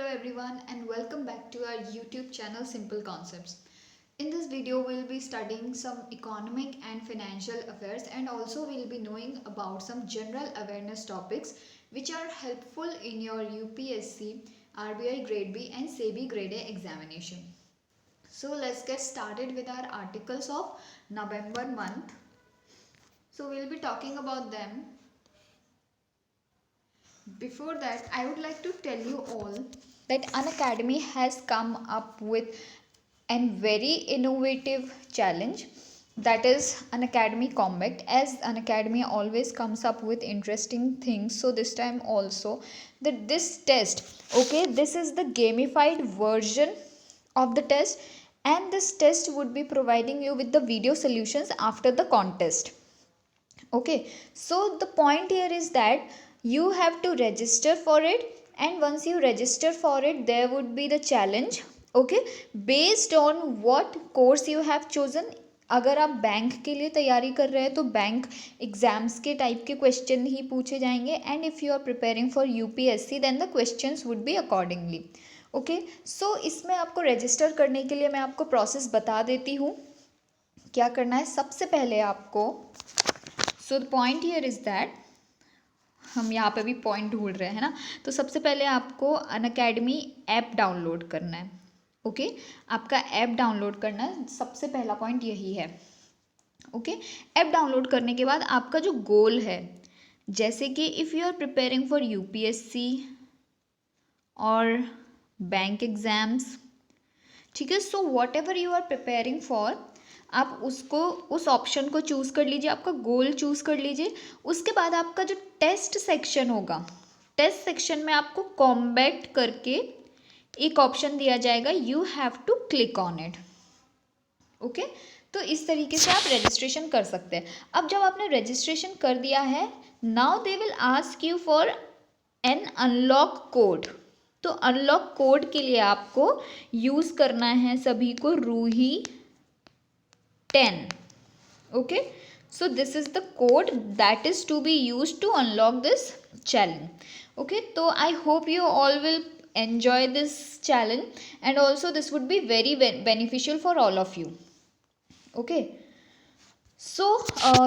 everyone and welcome back to our YouTube channel Simple Concepts. In this video we'll be studying some economic and financial affairs, and also we'll be knowing about some general awareness topics which are helpful in your UPSC, RBI Grade B and SEBI Grade A examination. So let's get started with our articles of November month. So we'll be talking about them. Before that, I would like to tell you all that Unacademy has come up with a very innovative challenge, that is Unacademy Combat. As Unacademy always comes up with interesting things, so this time also that this test, okay, this is the gamified version of the test, and this test would be providing you with the video solutions after the contest. Okay, so the point here is that you have to register for it, and once you register for it there would be the challenge. Okay, based on what course you have chosen. अगर आप bank के लिए तैयारी कर रहे हैं तो bank exams के टाइप के क्वेश्चन ही पूछे जाएंगे, and if you are preparing for UPSC then the questions would be accordingly. Okay, so इसमें आपको रजिस्टर करने के लिए मैं आपको प्रोसेस बता देती हूँ. क्या करना है, सबसे पहले आपको, so the point here is that, हम यहाँ पे भी पॉइंट ढूंढ रहे हैं ना, तो सबसे पहले आपको अनअकैडमी ऐप डाउनलोड करना है. ओके, आपका ऐप डाउनलोड करना है, सबसे पहला पॉइंट यही है. ओके, ऐप डाउनलोड करने के बाद आपका जो गोल है, जैसे कि if you are preparing for UPSC और बैंक एग्जाम्स, ठीक है, so whatever you are preparing for, आप उसको उस ऑप्शन को चूज़ कर लीजिए, आपका गोल चूज़ कर लीजिए. उसके बाद आपका जो टेस्ट सेक्शन होगा, टेस्ट सेक्शन में आपको कॉम्बैट करके एक ऑप्शन दिया जाएगा, you have to click on it. Okay, तो इस तरीके से आप रजिस्ट्रेशन कर सकते हैं. अब जब आपने रजिस्ट्रेशन कर दिया है, now they will ask you for an unlock code. तो अनलॉक कोड के लिए आपको यूज़ करना है सभी को Ruhi 10. Okay, so this is the code that is to be used to unlock this challenge. Okay, so I hope you all will enjoy this challenge, and also this would be very beneficial for all of you. Okay, so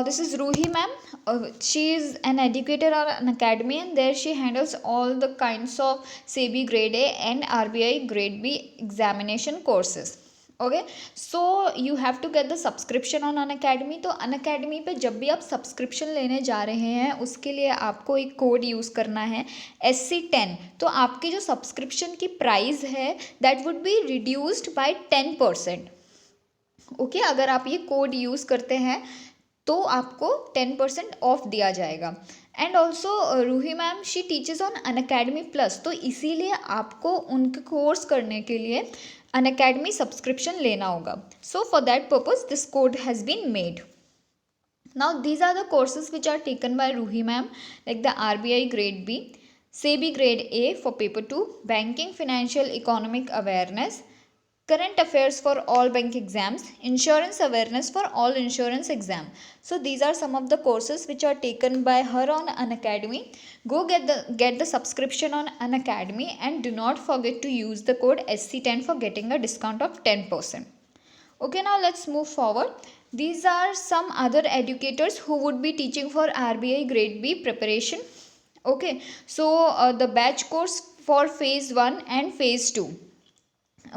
this is Ruhi ma'am. She is an educator at an academy, and there she handles all the kinds of SEBI Grade A and RBI Grade B examination courses. Okay, so you have to get the subscription on Unacademy. तो अनअकैडमी पे जब भी आप subscription लेने जा रहे हैं उसके लिए आपको एक कोड यूज़ करना है SC10. तो आपकी जो सब्सक्रिप्शन की प्राइस है that would be reduced by 10%. Okay, अगर आप ये कोड यूज़ करते हैं तो आपको 10% ऑफ दिया जाएगा. And also Ruhi ma'am she teaches on Unacademy plus, तो इसीलिए आपको उनके कोर्स करने के लिए अनअकैडमी सब्सक्रिप्शन लेना होगा. So for that purpose this code has been made. Now these are the courses which are taken by Ruhi ma'am, like the RBI Grade B, SEBI Grade A for paper 2, Banking Financial Economic Awareness, Current Affairs for all bank exams, Insurance Awareness for all insurance exam. So these are some of the courses which are taken by her on Unacademy. Go get the subscription on Unacademy, and do not forget to use the code SC10 for getting a discount of 10%. Okay, now let's move forward. These are some other educators who would be teaching for RBI Grade B preparation. Okay, so the batch course for phase 1 and phase 2.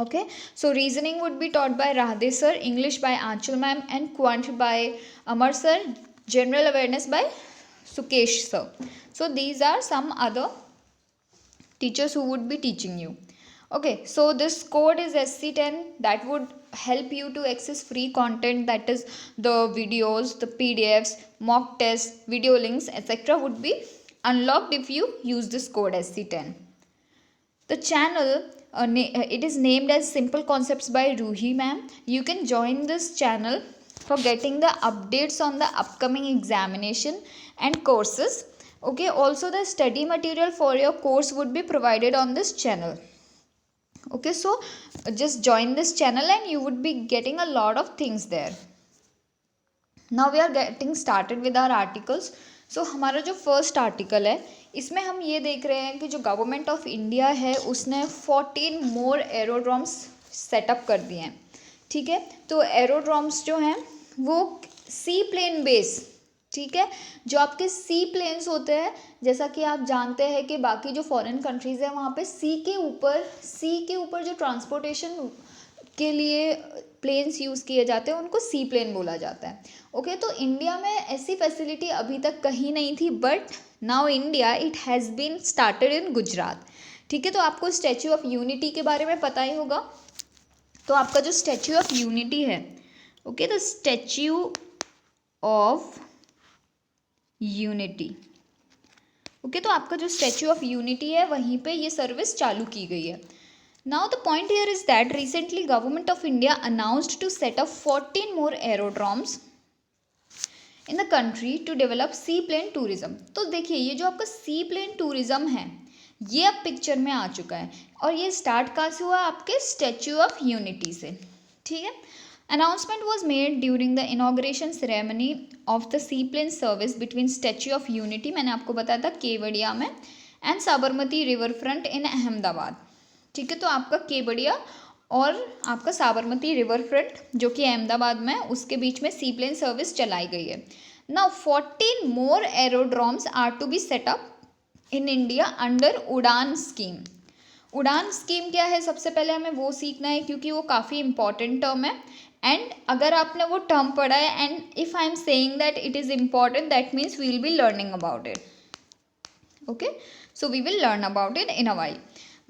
Okay, so reasoning would be taught by Radhe sir, English by Aanchal ma'am, and Quant by Amar sir, general awareness by Sukesh sir. So these are some other teachers who would be teaching you. Okay, so this code is SC10, that would help you to access free content, that is the videos, the PDFs, mock tests, video links, etc. would be unlocked if you use this code SC10. The channel, it is named as Simple Concepts by Ruhi ma'am. You can join this channel for getting the updates on the upcoming examination and courses. Okay, also the study material for your course would be provided on this channel. Okay, so just join this channel and you would be getting a lot of things there. Now we are getting started with our articles. हमारा जो first article है इसमें हम ये देख रहे हैं कि जो गवर्नमेंट ऑफ इंडिया है उसने 14 मोर एरोड्रॉम्स सेटअप कर दिए हैं, ठीक है। तो एरोड्रॉम्स जो हैं वो सी प्लेन बेस, ठीक है, जो आपके सी प्लेन्स होते हैं, जैसा कि आप जानते हैं कि बाकी जो फॉरेन कंट्रीज़ हैं वहाँ पे सी के ऊपर जो ट्रांसपोर्टेशन के लिए प्लेन्स यूज़ किए जाते हैं उनको सी प्लेन बोला जाता है। ओके, तो इंडिया में ऐसी फैसिलिटी अभी तक कहीं नहीं थी, but now India it has been started in Gujarat, ठीक है। तो आपको स्टैचू ऑफ यूनिटी के बारे में पता ही होगा। तो आपका जो स्टैचू ऑफ यूनिटी है, okay, the statue of unity, okay, तो आपका जो स्टैचू ऑफ यूनिटी है वहीं पे ये सर्विस चालू की गई है। Now the point here is that recently government of India announced to set up 14 more aerodromes in the country to develop sea plane tourism. तो देखिए ये जो आपका सी प्लेन टूरिज्म है ये अब पिक्चर में आ चुका है, और ये स्टार्ट कहाँ से हुआ, आपके स्टैचू ऑफ यूनिटी से, ठीक है। Announcement was made during the inauguration ceremony of the seaplane service between statue of unity, मैंने आपको बताया था केवड़िया में, and Sabarmati river front in Ahmedabad, ठीक है। तो आपका केवड़िया और आपका साबरमती रिवर फ्रंट जो कि अहमदाबाद में, उसके बीच में सी प्लेन सर्विस चलाई गई है। Now 14 more aerodromes are to be set up in India under उड़ान स्कीम। उड़ान स्कीम क्या है, सबसे पहले हमें वो सीखना है क्योंकि वो काफ़ी इंपॉर्टेंट टर्म है, एंड अगर आपने वो टर्म पढ़ा है and if I am saying that it is important, that means we will be learning about it, okay. So we will learn about it in a while.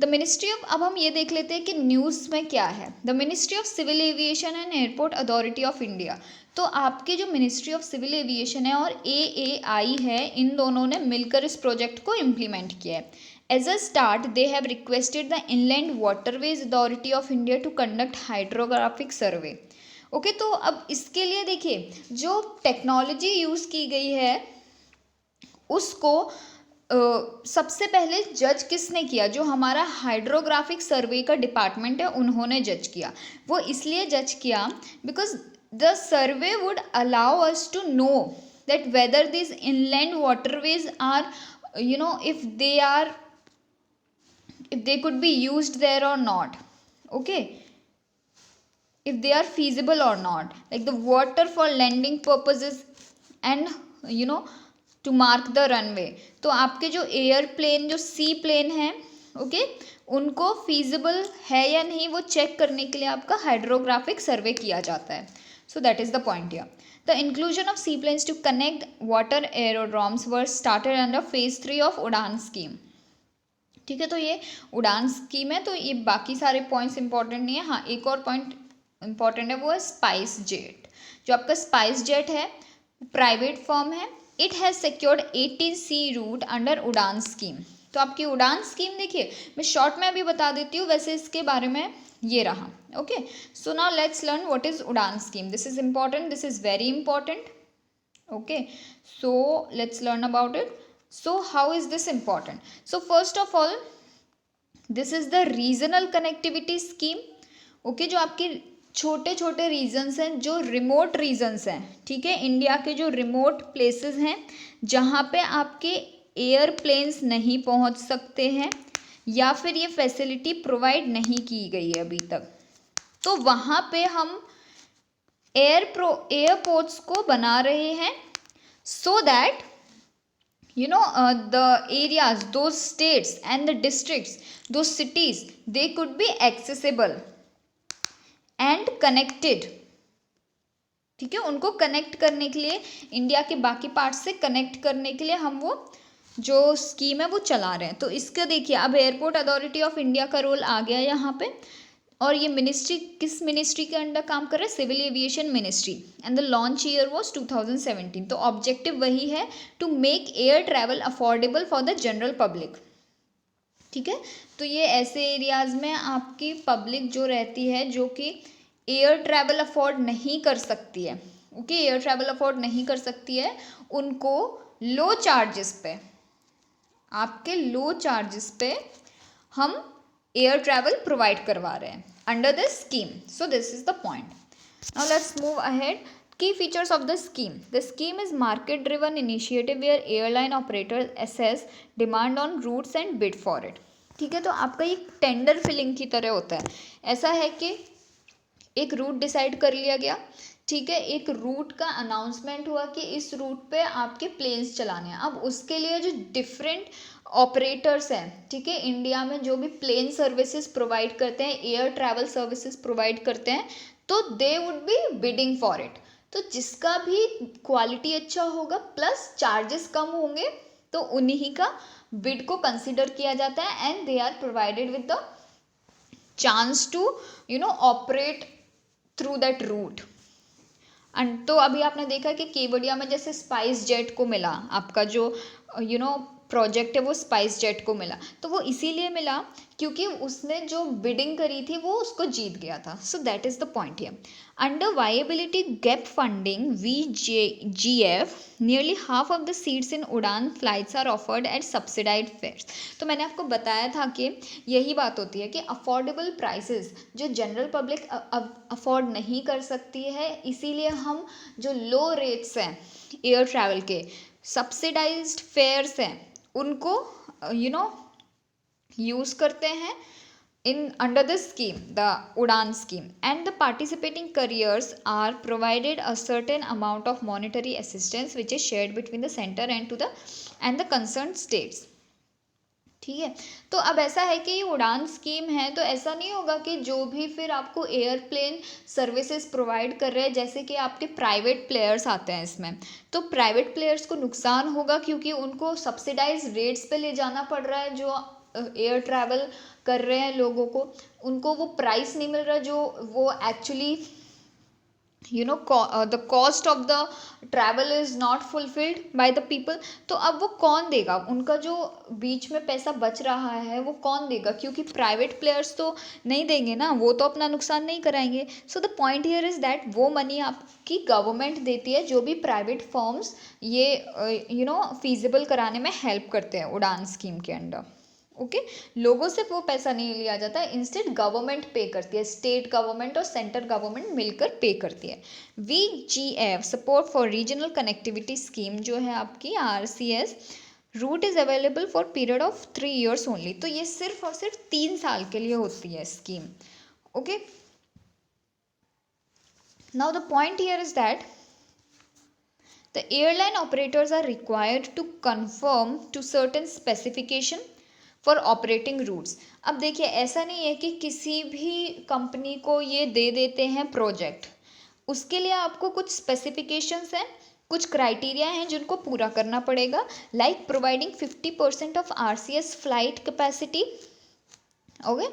The ministry of, अब हम ये देख लेते हैं कि news में क्या है। The ministry of civil aviation and airport authority of India, तो आपकी जो मिनिस्ट्री ऑफ सिविल एविएशन है और AAI है, इन दोनों ने मिलकर इस प्रोजेक्ट को इम्प्लीमेंट किया है। As a start they have requested the inland waterways authority of India to conduct hydrographic survey, okay. तो अब इसके लिए देखिए जो टेक्नोलॉजी यूज़ की गई है उसको सबसे पहले जज किसने किया, जो हमारा हाइड्रोग्राफिक सर्वे का डिपार्टमेंट है उन्होंने जज किया। वो इसलिए जज किया because the survey would allow us to know that whether this inland waterways are if they could be used there or not, okay, if they are feasible or not, like the water for landing purposes and to mark the runway। तो आपके जो airplane जो सी plane है, okay, उनको feasible है या नहीं वो चेक करने के लिए आपका हाइड्रोग्राफिक सर्वे किया जाता है। So that is the point here. The inclusion of sea planes to connect water aerodromes were started under phase 3 of Udan scheme, ठीक है। तो ये उड़ान स्कीम है, तो ये बाकी सारे पॉइंट्स इंपॉर्टेंट नहीं है। हाँ, एक और पॉइंट इंपॉर्टेंट है, वो है स्पाइस जेट। जो आपका स्पाइस जेट है प्राइवेट फर्म है, it has secured 18 sea route under उड़ान स्कीम। तो आपकी उड़ान स्कीम देखिए, मैं शॉर्ट में अभी बता देती हूँ, वैसे इसके बारे में ये रहा, okay. So now let's learn what is Udan scheme. This is important, this is very important, okay. So let's learn about it. So how is this important? So first of all this is the regional connectivity scheme, okay. जो आपकी छोटे छोटे regions हैं, जो remote regions हैं, ठीक है, India के जो रिमोट प्लेसेस हैं जहाँ पे आपके एयरप्लेन्स नहीं पहुँच सकते हैं या फिर ये फैसिलिटी प्रोवाइड नहीं की गई है अभी तक, तो वहाँ पे हम एयरपोर्ट्स को बना रहे हैं so that the areas, those states and the districts, those cities, they could be accessible and connected, ठीक है। उनको कनेक्ट करने के लिए, इंडिया के बाकी पार्ट से कनेक्ट करने के लिए हम वो जो स्कीम है वो चला रहे हैं। तो इसका देखिए अब एयरपोर्ट अथॉरिटी ऑफ इंडिया का रोल आ गया यहाँ पे, और ये मिनिस्ट्री किस मिनिस्ट्री के अंडर काम कर रहा है? Civil aviation ministry, and the launch year was 2017। तो ऑब्जेक्टिव वही है, to make air travel affordable for the general public, ठीक है। तो ये ऐसे एरियाज़ में आपकी पब्लिक जो रहती है जो कि एयर ट्रैवल अफोर्ड नहीं कर सकती है, ओके, एयर ट्रैवल अफोर्ड नहीं कर सकती है, उनको लो चार्जेस पे, आपके लो चार्जेस पे हम एयर ट्रैवल प्रोवाइड करवा रहे हैं under this scheme. So this is the point. Now let's move ahead. Key features of the scheme. The scheme is market driven initiative where airline operators assess demand on routes and bid for it. ठीक है, तो आपका ये tender filling की तरह होता है. ऐसा है कि एक रूट डिसाइड कर लिया गया, ठीक है, एक रूट का अनाउंसमेंट हुआ कि इस रूट पे आपके प्लेन्स चलाने हैं. अब उसके लिए जो डिफरेंट ऑपरेटर्स हैं, ठीक है, इंडिया में जो भी प्लेन सर्विसेज प्रोवाइड करते हैं, एयर ट्रैवल सर्विसेज प्रोवाइड करते हैं, तो they would be bidding for it. तो जिसका भी क्वालिटी अच्छा होगा प्लस चार्जेस कम होंगे तो उन्हीं का बिड को कंसिडर किया जाता है and they are provided with the chance to operate through that route. And तो अभी आपने देखा कि केवड़िया में जैसे स्पाइस जेट को मिला, आपका जो प्रोजेक्ट है वो स्पाइस जेट को मिला, तो वो इसीलिए मिला क्योंकि उसने जो बिडिंग करी थी वो उसको जीत गया था. So that is the point here. Under viability gap funding VGF nearly half of the seats in Udan flights are offered at subsidised fares. तो मैंने आपको बताया था कि यही बात होती है कि अफोर्डेबल प्राइसेस जो जनरल पब्लिक अफोर्ड नहीं कर सकती है, इसीलिए हम जो लो रेट्स हैं एयर ट्रैवल के, सब्सिडाइज्ड फेयर्स हैं, उनको यूज़ करते हैं in under the scheme, the Udan scheme, and the participating carriers are provided a certain amount of monetary assistance which is shared between the center and the concerned states. ठीक है, तो अब ऐसा है कि ये उड़ान स्कीम है, तो ऐसा नहीं होगा कि जो भी फिर आपको एयरप्लेन सर्विसेज प्रोवाइड कर रहे हैं, जैसे कि आपके प्राइवेट प्लेयर्स आते हैं इसमें, तो प्राइवेट प्लेयर्स को नुकसान होगा क्योंकि उनको सब्सिडाइज रेट्स पे ले जाना पड़ रहा है. जो एयर ट्रैवल कर रहे हैं लोगों को, उनको वो प्राइस नहीं मिल रहा जो वो actually the cost of the travel is not fulfilled by the people. तो अब वो कौन देगा, उनका जो बीच में पैसा बच रहा है वो कौन देगा, क्योंकि प्राइवेट प्लेयर्स तो नहीं देंगे ना, वो तो अपना नुकसान नहीं कराएंगे. So the point here is that वो मनी आपकी गवर्नमेंट देती है, जो भी प्राइवेट फर्म्स ये फीजिबल कराने में हेल्प करते हैं उड़ान स्कीम के अंडर. ओके, लोगों से वो पैसा नहीं लिया जाता है, इंस्टेड गवर्नमेंट पे करती है, स्टेट गवर्नमेंट और सेंट्रल गवर्नमेंट मिलकर पे करती है. VGF support for regional connectivity scheme जो है आपकी RCS route is available for period of 3 years only. तो ये सिर्फ और सिर्फ 3 साल के लिए होती है scheme. Okay, now the point here is that the airline operators are required to conform to certain specification for operating routes. अब देखिए, ऐसा नहीं है कि किसी भी कंपनी को ये दे देते हैं प्रोजेक्ट, उसके लिए आपको कुछ स्पेसिफिकेशंस हैं, कुछ क्राइटेरिया हैं जिनको पूरा करना पड़ेगा, like providing 50% of RCS flight capacity. Okay,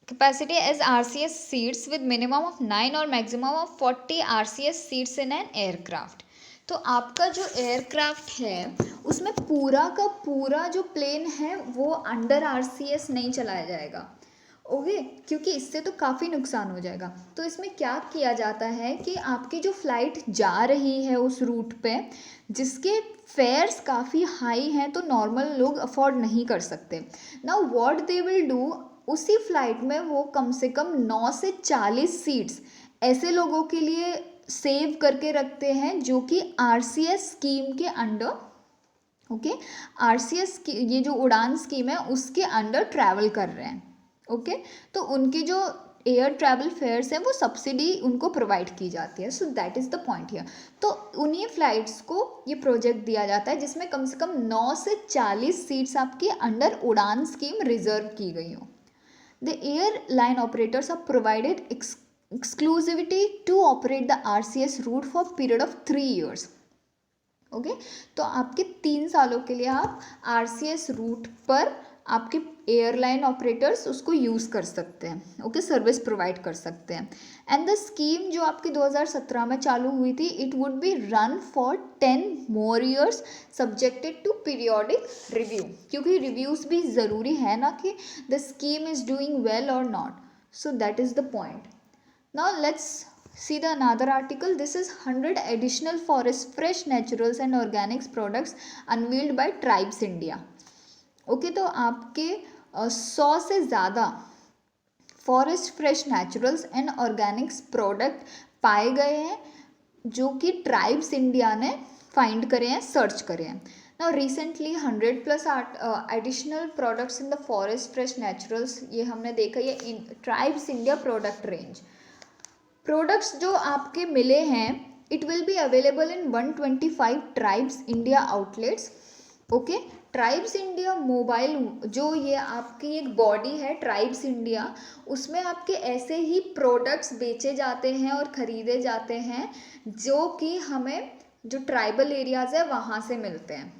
capacity as RCS seats with minimum of 9 और maximum of 40 RCS seats in an aircraft. तो आपका जो एयरक्राफ्ट है उसमें पूरा का पूरा जो प्लेन है वो अंडर RCS नहीं चलाया जाएगा. ओके, क्योंकि इससे तो काफ़ी नुकसान हो जाएगा. तो इसमें क्या किया जाता है कि आपकी जो फ्लाइट जा रही है उस रूट पे, जिसके फेयर्स काफ़ी हाई हैं तो नॉर्मल लोग अफोर्ड नहीं कर सकते. Now what they will do, उसी फ्लाइट में वो कम से कम 9 से 40 सीट्स ऐसे लोगों के लिए सेव करके रखते हैं जो कि RCS स्कीम के अंडर, ओके, RCS ये जो उड़ान स्कीम है उसके अंडर ट्रैवल कर रहे हैं. ओके, तो उनके जो एयर ट्रैवल फेयर्स हैं वो सब्सिडी उनको प्रोवाइड की जाती है. So that is the point here. तो उन्हीं फ्लाइट्स को ये प्रोजेक्ट दिया जाता है जिसमें कम से कम 9 से 40 सीट्स आपकी अंडर उड़ान स्कीम रिजर्व की गई हो. The airline operators are provided exclusivity to operate the RCS route for period of 3 years. Okay, तो आपके 3 सालों के लिए आप RCS रूट पर आपके एयरलाइन ऑपरेटर्स उसको यूज़ कर सकते हैं. ओके, सर्विस प्रोवाइड कर सकते हैं. एंड द स्कीम जो आपकी 2017 में चालू हुई थी, it would be run for 10 more years subjected to periodic review, क्योंकि रिव्यूज़ भी ज़रूरी है ना कि the scheme is doing well और not. So that is the point. Now let's see the another article. This is 100 additional forest fresh naturals and organics products unveiled by Tribes India. Okay, तो आपके 100 से ज़्यादा forest fresh naturals and Organics product पाए गए हैं जो कि tribes India ने फाइंड करे हैं, सर्च करे हैं. Now recently 100+ additional products in the forest fresh naturals, ये हमने देखा, ये tribes India product range. Products जो आपके मिले हैं, it will be available in 125 tribes India outlets. Okay, tribes India mobile, जो ये आपकी एक बॉडी है ट्राइब्स इंडिया, उसमें आपके ऐसे ही प्रोडक्ट्स बेचे जाते हैं और ख़रीदे जाते हैं जो कि हमें जो ट्राइबल एरियाज़ है वहाँ से मिलते हैं.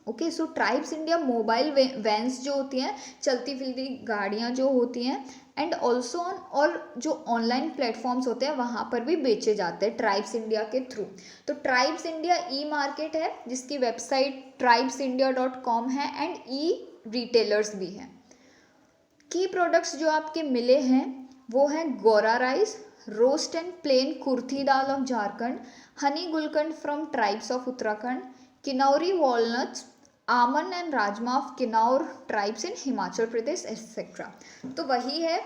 ओके, सो ट्राइब्स इंडिया मोबाइल वैन्स जो होती हैं, चलती फिरती गाड़ियाँ जो होती हैं, एंड ऑल्सो ऑन, और जो ऑनलाइन प्लेटफॉर्म्स होते हैं वहाँ पर भी बेचे जाते हैं ट्राइब्स इंडिया के थ्रू. तो ट्राइब्स इंडिया ई मार्केट है जिसकी वेबसाइट tribesindia.com है, एंड ई रिटेलर्स भी हैं. की प्रोडक्ट्स जो आपके मिले हैं वो हैं गोरा rice, roast and plain kurthi dal of Jharkhand, honey gulkand from tribes of Uttarakhand, Kinnauri walnuts, आमन and rajma of Kinnaur tribes in Himachal Pradesh etcetera. तो वही है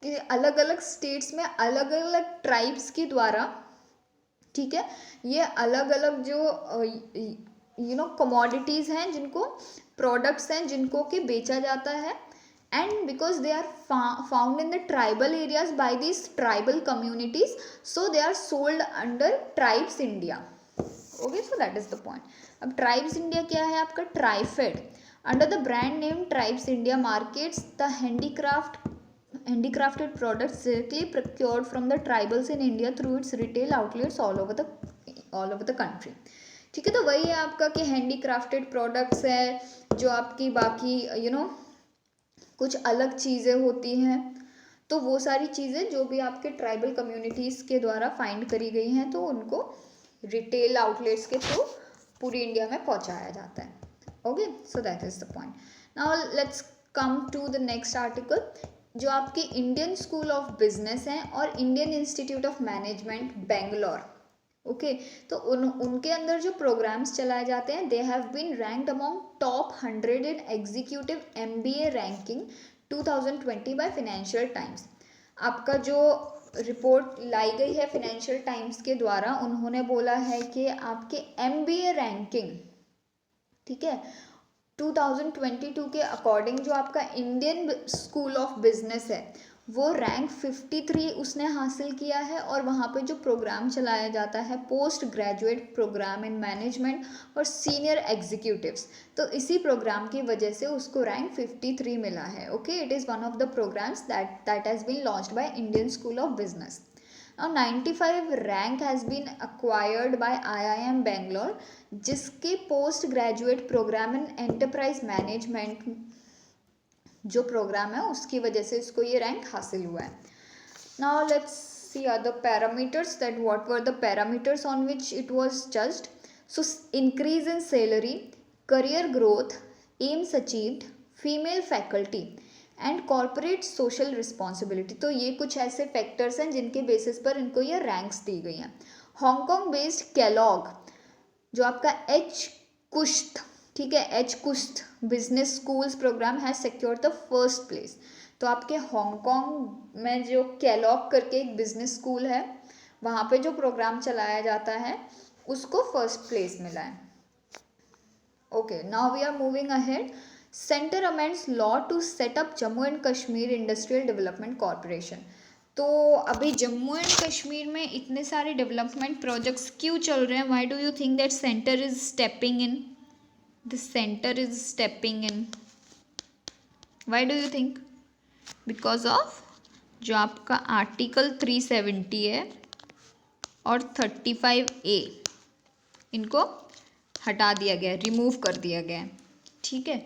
कि अलग अलग स्टेट्स में अलग अलग ट्राइब्स के द्वारा, ठीक है, ये अलग अलग जो कमोडिटीज़ हैं, जिनको प्रोडक्ट्स हैं, जिनको कि बेचा जाता है, and because they are found in the tribal areas by these tribal communities, so they are sold under tribes India. Okay, so that is the point. अब tribes India क्या है आपका? TRIFED. under the brand name tribes India markets the handicrafted products directly procured from the tribals in India through its retail outlets all over the country. ठीक है, तो वही है आपका कि हैंडीक्राफ्टेड प्रोडक्ट्स है, जो आपकी बाकी कुछ अलग चीज़ें होती हैं. तो वो सारी चीज़ें जो भी आपके ट्राइबल कम्युनिटीज़ के द्वारा फाइंड करी गई हैं, तो उनको रिटेल आउटलेट्स के थ्रू पूरी इंडिया में पहुंचाया जाता है. Okay, so that is the point. Now let's come to the next article, जो आपकी इंडियन स्कूल ऑफ बिजनेस हैं और Indian Institute of Management Bangalore. Okay, तो उनके अंदर जो प्रोग्राम्स चलाए जाते हैं, they have been ranked among top 100 in executive MBA ranking 2020 by Financial Times. आपका जो रिपोर्ट लाई गई है फाइनेंशियल टाइम्स के द्वारा, उन्होंने बोला है कि आपके MBA रैंकिंग, ठीक है, 2022 के अकॉर्डिंग जो आपका इंडियन स्कूल ऑफ बिजनेस है वो रैंक 53 उसने हासिल किया है. और वहाँ पे जो प्रोग्राम चलाया जाता है, post graduate program in management और सीनियर एग्जीक्यूटिव्स, तो इसी प्रोग्राम की वजह से उसको रैंक 53 मिला है. Okay, it is one of the programs that has been launched by Indian School of Business. Now 95 rank has been acquired by IIM Bangalore, जिसके post graduate program in enterprise management जो program है उसकी वजह से इसको ये rank हासिल हुआ है. Now let's see other parameters, that what were the parameters on which it was judged. So increase in salary, career growth, AIIMS achieved, female faculty and corporate social responsibility. तो ये कुछ ऐसे फैक्टर्स हैं जिनके basis पर इनको ये ranks दी गई हैं. हांगकॉन्ग बेस्ड केलॉग, जो आपका एच कुश्त, ठीक है, HKUST business schools programme has secured the first place. तो आपके हांगकॉन्ग में जो केलॉग करके एक बिजनेस स्कूल है, वहाँ पे जो प्रोग्राम चलाया जाता है उसको फर्स्ट प्लेस मिला है. Okay, now we are moving ahead. Centre amends law to set up Jammu and Kashmir industrial development corporation. तो अभी जम्मू एंड कश्मीर में इतने सारे डेवलपमेंट प्रोजेक्ट्स क्यों चल रहे हैं? Why do you think that centre is stepping in? The center is stepping in. Why do you think? Because of जो आपका आर्टिकल 370 है और 35A, इनको हटा दिया गया, रिमूव कर दिया गया है. ठीक है,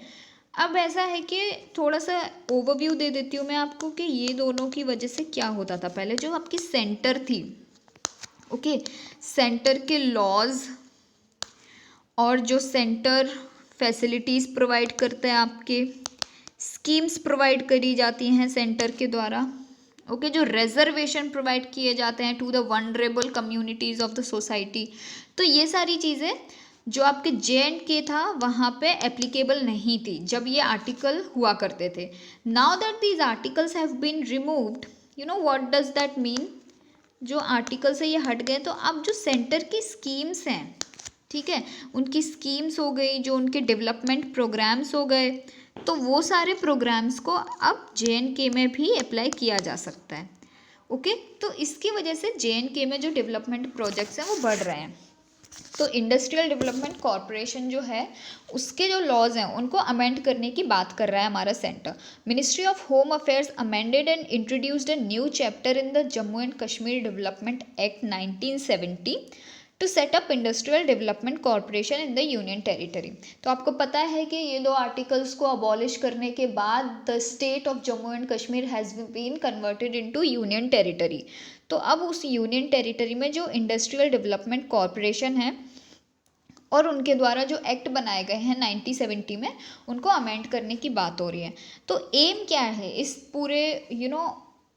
अब ऐसा है कि थोड़ा सा ओवरव्यू दे देती हूँ मैं आपको कि ये दोनों की वजह से क्या होता था. पहले जो आपकी सेंटर थी, ओके, सेंटर के लॉज और जो सेंटर फैसिलिटीज़ प्रोवाइड करते हैं, आपके स्कीम्स प्रोवाइड करी जाती हैं सेंटर के द्वारा. ओके, जो रिजर्वेशन प्रोवाइड किए जाते हैं to the vulnerable communities of the society. तो ये सारी चीज़ें जो आपके J&K था वहाँ पे एप्लीकेबल नहीं थी जब ये आर्टिकल हुआ करते थे. Now that these articles have been removed, you know what does that mean? जो आर्टिकल से ये हट गए, तो अब जो सेंटर की स्कीम्स हैं, ठीक है, उनकी स्कीम्स हो गई, जो उनके डेवलपमेंट प्रोग्राम्स हो गए, तो वो सारे प्रोग्राम्स को अब JNK में भी अप्लाई किया जा सकता है। ओके, तो इसकी वजह से JNK में जो डेवलपमेंट प्रोजेक्ट्स हैं वो बढ़ रहे हैं। तो इंडस्ट्रियल डेवलपमेंट कॉरपोरेशन जो है, उसके जो लॉज हैं उनको अमेंड करने की बात कर रहा है हमारा centre. Ministry of home affairs amended and introduced a new chapter in the Jammu and Kashmir development act 1970 to set up industrial development corporation in the union territory. तो आपको पता है कि ये दो आर्टिकल्स को अबॉलिश करने के बाद the state of Jammu and Kashmir has been converted into union territory. तो अब उस यूनियन टेरिटरी में जो इंडस्ट्रियल डेवलपमेंट कॉरपोरेशन है और उनके द्वारा जो एक्ट बनाए गए हैं 1970 में, उनको अमेंड करने की बात हो रही है। तो एम क्या है इस पूरे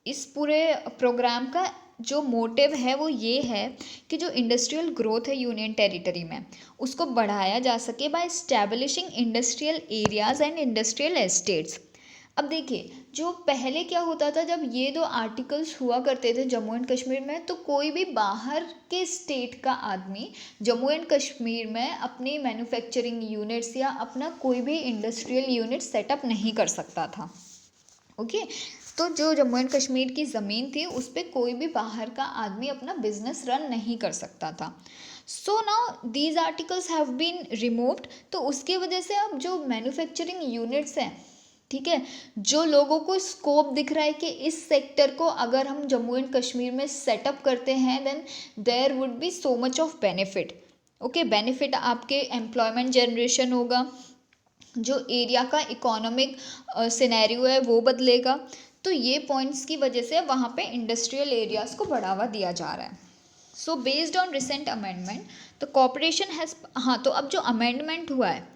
इस पूरे प्रोग्राम का? जो मोटिव है वो ये है कि जो इंडस्ट्रियल ग्रोथ है यूनियन टेरिटरी में, उसको बढ़ाया जा सके by establishing industrial areas and industrial estates. अब देखिए, जो पहले क्या होता था, जब ये दो आर्टिकल्स हुआ करते थे जम्मू एंड कश्मीर में, तो कोई भी बाहर के स्टेट का आदमी जम्मू एंड कश्मीर में अपनी मैन्युफैक्चरिंग यूनिट्स या अपना कोई भी इंडस्ट्रियल यूनिट सेटअप नहीं कर सकता था। ओके, तो जो जम्मू एंड कश्मीर की ज़मीन थी उस पर कोई भी बाहर का आदमी अपना बिजनेस रन नहीं कर सकता था। So now these articles have been removed. तो उसकी वजह से अब जो मैन्युफैक्चरिंग यूनिट्स हैं, ठीक है, जो लोगों को स्कोप दिख रहा है कि इस सेक्टर को अगर हम जम्मू एंड कश्मीर में सेटअप करते हैं, then there would be so much of benefit. Okay, benefit आपके एम्प्लॉयमेंट जनरेशन होगा, जो एरिया का इकोनॉमिक सिनेरियो है वो बदलेगा। तो ये पॉइंट्स की वजह से वहाँ पे इंडस्ट्रियल एरियाज़ को बढ़ावा दिया जा रहा है। So based on recent amendment the corporation has, हाँ, तो अब जो अमेंडमेंट हुआ है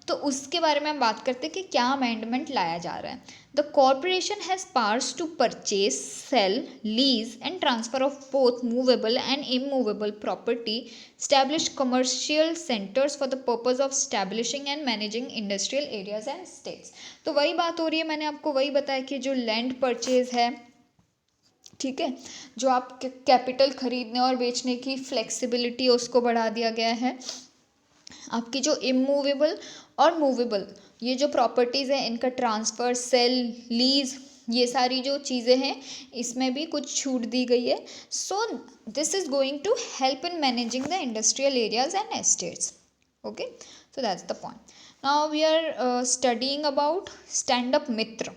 तो उसके बारे में हम बात करते हैं कि क्या अमेंडमेंट लाया जा रहा है। The corporation has powers to purchase, sale, lease and transfer of both movable and immovable property, establish commercial centres for the purpose of establishing and managing industrial areas and states. तो वही बात हो रही है, मैंने आपको वही बताया कि जो लैंड परचेज है, ठीक है, जो आप कैपिटल खरीदने और बेचने की फ्लेक्सिबिलिटी है उसको बढ़ा दिया गया है। आपकी जो इमूवेबल और मूवेबल ये जो प्रॉपर्टीज़ हैं, इनका ट्रांसफ़र, सेल, लीज, ये सारी जो चीज़ें हैं इसमें भी कुछ छूट दी गई है। So this is going to help in managing the industrial areas and estates. Okay, so that's the point. Now we are studying about stand up Mitra.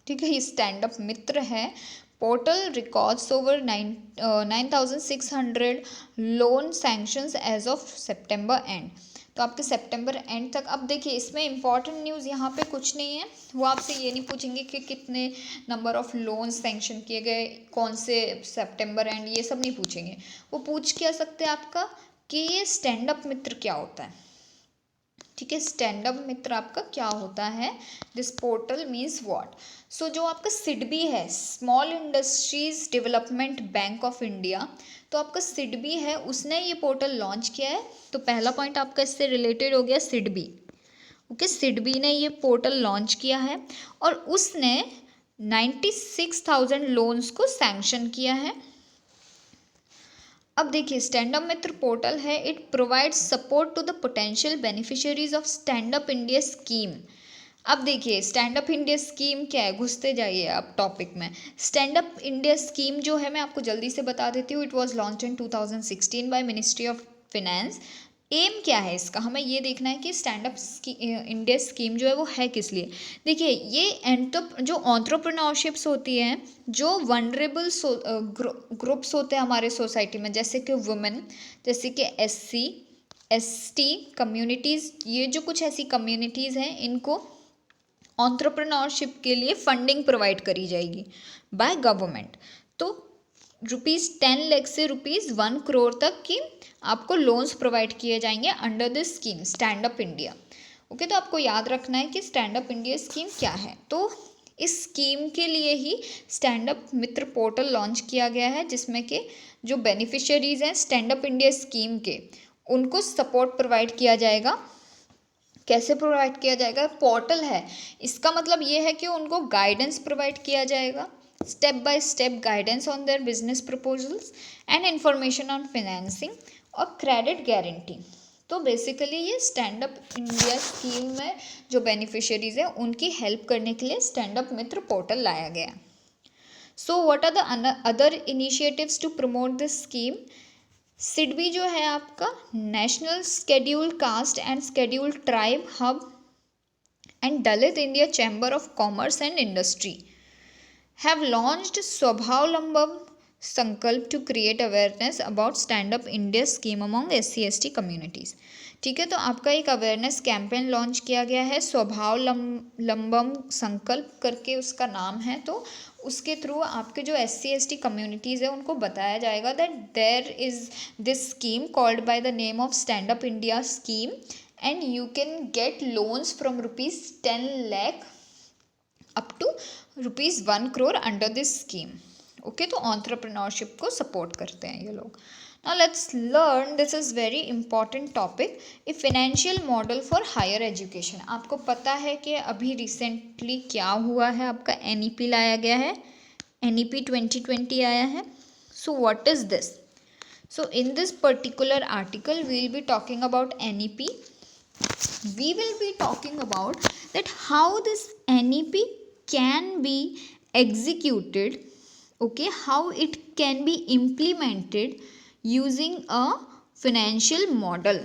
ठीक है, ये स्टैंड अप मित्र है। Portal records over 9,600 loan sanctions as of September end. तो आपके सितंबर and तक, अब देखिए इसमें इंपॉर्टेंट न्यूज़ यहाँ पे कुछ नहीं है। वो आपसे ये नहीं पूछेंगे कि कितने नंबर ऑफ लोन सैंक्शन किए गए, कौन से सितंबर एंड, ये सब नहीं पूछेंगे। वो पूछ क्या सकते हैं आपका कि ये स्टैंड अप मित्र क्या होता है। ठीक है, स्टैंड अप मित्र आपका क्या होता है, दिस पोर्टल मीन्स व्हाट। सो जो आपका सिडबी है, small industries development bank of India, तो आपका सिडबी है, उसने ये पोर्टल लॉन्च किया है। तो पहला पॉइंट आपका इससे रिलेटेड हो गया सिडबी। ओके, सिडबी ने ये पोर्टल लॉन्च किया है और उसने 96,000 लोन्स को सैंक्शन किया है। अब देखिए, स्टैंड अप मित्र पोर्टल है, it provides support to the potential beneficiaries of stand up India scheme. अब देखिए, स्टैंड अप इंडिया स्कीम क्या है, घुसते जाइए आप टॉपिक में। स्टैंड अप इंडिया स्कीम जो है, मैं आपको जल्दी से बता देती हूँ। It was launch in 2016 by ministry of finance. Aim क्या है इसका, हमें ये देखना है कि स्टैंड अप इंडिया स्कीम जो है वो है किस लिए। देखिए, ये जो एंटरप्रेन्योरशिप्स होती हैं, जो वनरेबल ग्रुप्स होते हैं हमारे सोसाइटी में, जैसे कि वुमेन, जैसे कि SC ST कम्युनिटीज़, ये जो कुछ ऐसी कम्युनिटीज़ हैं, इनको एंटरप्रेन्योरशिप के लिए फंडिंग प्रोवाइड करी जाएगी बाय गवर्नमेंट। तो ₹10 लाख से ₹1 करोड़ तक की आपको लोन्स प्रोवाइड किए जाएंगे under this scheme stand up India. Okay, तो आपको याद रखना है कि स्टैंड अप इंडिया स्कीम क्या है। तो इस स्कीम के लिए ही stand up Mitra portal launch किया गया है, जिसमें कि जो बेनिफिशियरीज हैं स्टैंड अप इंडिया स्कीम के, उनको सपोर्ट प्रोवाइड किया जाएगा। कैसे प्रोवाइड किया जाएगा, पोर्टल है, इसका मतलब ये है कि उनको गाइडेंस प्रोवाइड किया जाएगा, step by step guidance on their business proposals and information on financing और credit guarantee। तो बेसिकली ये स्टैंड अप इंडिया स्कीम में जो बेनिफिशियरीज हैं उनकी हेल्प करने के लिए स्टैंड अप मित्र पोर्टल लाया गया। So what are the other initiatives to promote this scheme? SIDBI जो है आपका national scheduled caste and scheduled tribe hub and Dalit India Chamber of Commerce and Industry have launched Swabhavalambam Sankalp to create awareness about Stand Up India scheme among SC/ST communities। ठीक है, तो आपका एक awareness campaign launch किया गया है, स्वावलंबन संकल्प करके उसका नाम है। तो उसके थ्रू आपके जो SC/ST कम्युनिटीज़ है उनको बताया जाएगा that there is this scheme called by the name of stand up India scheme and you can get loans from rupees 10 lakh up to rupees 1 crore under this scheme। Okay, तो entrepreneurship को support करते हैं ये लोग। Now let's learn, this is very important topic, a financial model for higher education. आपको पता है कि अभी रिसेंटली क्या हुआ है, आपका NEP लाया गया है, NEP 2020 आया है। So what is this? So in this particular article we will be talking about NEP। We will be talking about that how this NEP can be executed, okay, how it can be implemented using a financial model।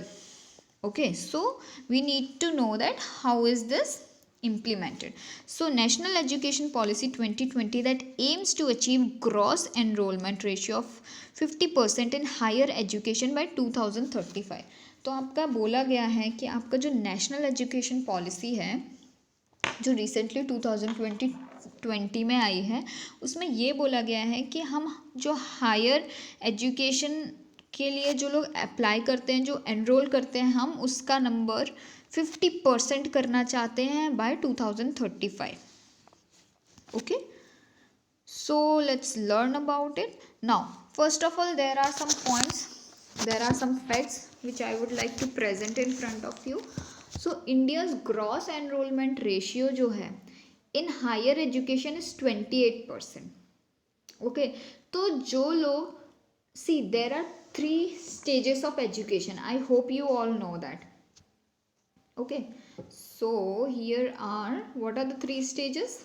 Okay, so we need to know that how is this implemented। So National Education Policy 2020 that aims to achieve gross enrollment ratio of 50% in higher education by 2035। तो आपका बोला गया है कि आपका जो national education policy है जो रिसेंटली 2020 में आई है, उसमें ये बोला गया है कि हम जो हायर एजुकेशन के लिए जो लोग अप्लाई करते हैं, जो एनरोल करते हैं, हम उसका नंबर 50% करना चाहते हैं by 2035। Okay, so let's learn about it. Now first of all there are some points, there are some facts which I would like to present in front of you। So India's gross enrollment ratio जो है in higher education is 28%। okay, तो जो लोग, see there are 3 stages of education, I hope you all know that। okay, so here are, what are the 3 stages?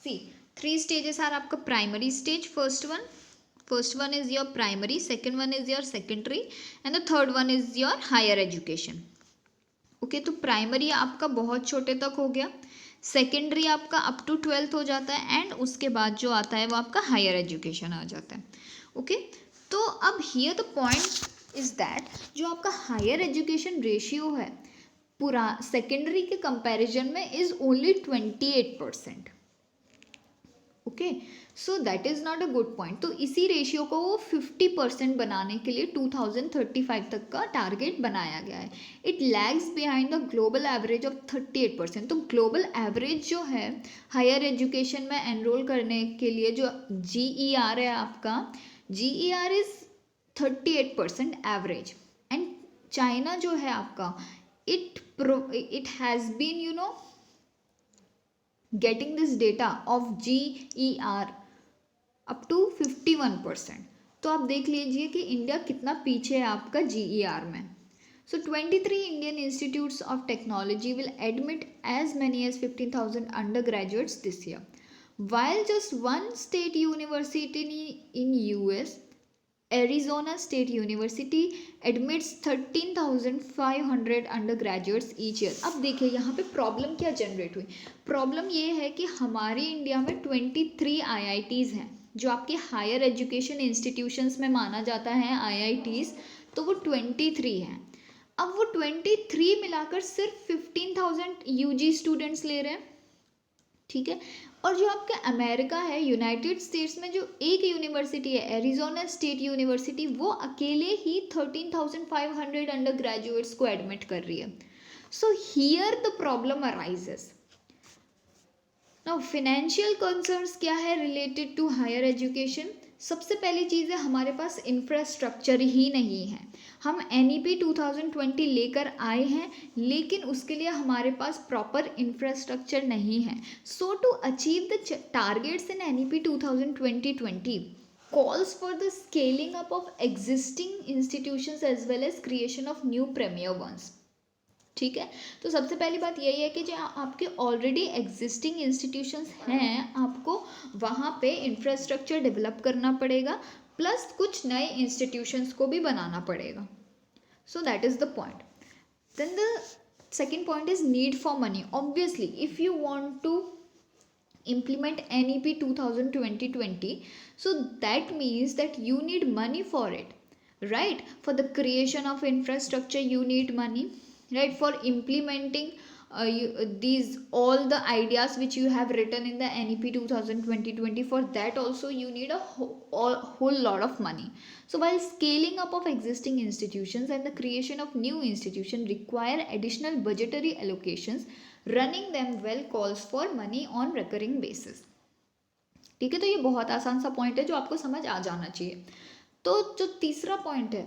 see 3 stages are आपका primary stage, first one is your primary, second one is your secondary and the third one is your higher education। Okay, तो primary आपका बहुत छोटे तक हो गया, secondary आपका up to 12th हो जाता है एंड उसके बाद जो आता है वो आपका हायर एजुकेशन आ जाता है। ओके, तो अब here the point is that जो आपका हायर एजुकेशन रेशियो है पूरा सेकेंडरी के कंपैरिजन में is only 28%। Okay, so that is not a good point. तो इसी रेशियो को वो 50% बनाने के लिए 2035 तक का टारगेट बनाया गया है। It lags behind the global average of 38%। तो ग्लोबल एवरेज जो है हायर एजुकेशन में एनरोल करने के लिए जो GER है आपका, GER is 38% average and China जो है आपका it has been you know getting this data of GER up to 51%। तो आप देख लीजिए कि इंडिया कितना पीछे है आपका GER में। So 23 Indian institutes of technology will admit as many as 15,000 undergraduates this year, while just one state university in US, Arizona State University, admits 13,500 undergraduates each year। अब देखिए यहाँ पे प्रॉब्लम क्या जनरेट हुई। प्रॉब्लम ये है कि हमारे इंडिया में 23 IITs हैं जो आपके हायर एजुकेशन इंस्टीट्यूशंस में माना जाता है IITs, तो वो 23 हैं। अब वो 23 मिलाकर सिर्फ 15,000 UG स्टूडेंट्स ले रहे हैं, ठीक है। और जो आपका अमेरिका है, यूनाइटेड स्टेट्स में जो एक यूनिवर्सिटी है एरिजोना स्टेट यूनिवर्सिटी, वो अकेले ही 13,500 अंडर ग्रेजुएट्स को एडमिट कर रही है। So here the problem arises. Now financial concerns क्या है रिलेटेड टू हायर एजुकेशन? सबसे पहली चीज़ है हमारे पास इंफ्रास्ट्रक्चर ही नहीं है। हम NEP 2020 लेकर आए हैं, लेकिन उसके लिए हमारे पास प्रॉपर इंफ्रास्ट्रक्चर नहीं है. So to achieve the targets in NEP 2020 calls for the scaling up of existing institutions as well as creation of new premier ones. ठीक है, तो सबसे पहली बात यही है कि जो आपके ऑलरेडी एग्जिस्टिंग इंस्टीट्यूशंस हैं, आपको वहाँ पे इंफ्रास्ट्रक्चर डेवलप करना पड़ेगा, प्लस कुछ नए इंस्टीट्यूशंस को भी बनाना पड़ेगा. So that is the point. Then the second point is need for money. Obviously if you want to implement NEP 2020, so that means that you need money for it, right? For the creation of infrastructure you need money, right? For implementing these all the ideas which you have written in the NEP 2020, for that also you need a whole lot of money. So while scaling up of existing institutions and the creation of new institutions require additional budgetary allocations, running them well calls for money on recurring basis. ठीक है, तो ये बहुत आसान सा point है जो आपको समझ आ जाना चाहिए. तो जो तीसरा पॉइंट है,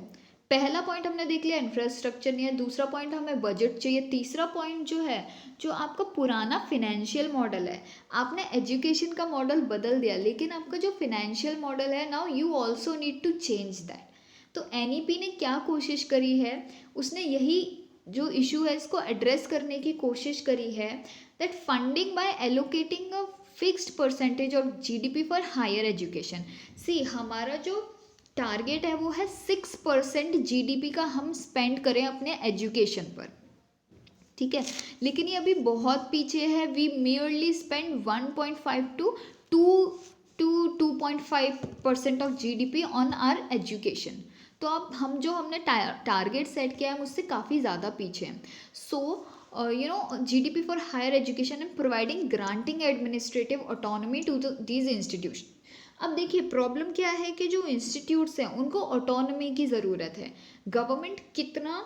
पहला पॉइंट हमने देख लिया इंफ्रास्ट्रक्चर नहीं है, दूसरा पॉइंट हमें बजट चाहिए, तीसरा पॉइंट जो है जो आपका पुराना फिनेंशियल मॉडल है, आपने एजुकेशन का मॉडल बदल दिया, लेकिन आपका जो फिनेंशियल मॉडल है now you also need to change that. तो NEP ने क्या कोशिश करी है, उसने यही जो इशू है इसको एड्रेस करने की कोशिश करी है, that funding by allocating a fixed percentage of GDP for higher education. See हमारा जो टारगेट है वो है 6% GDP का हम स्पेंड करें अपने एजुकेशन पर. ठीक है, लेकिन ये अभी बहुत पीछे है. We merely spend 1.5 to 2.5% of GDP on our education. तो अब हम जो हमने टारगेट सेट किया है हम उससे काफ़ी ज़्यादा पीछे हैं. So GDP for higher education and providing granting administrative autonomy to these institution. अब देखिए प्रॉब्लम क्या है कि जो इंस्टीट्यूट्स हैं उनको ऑटोनॉमी की ज़रूरत है. गवर्नमेंट कितना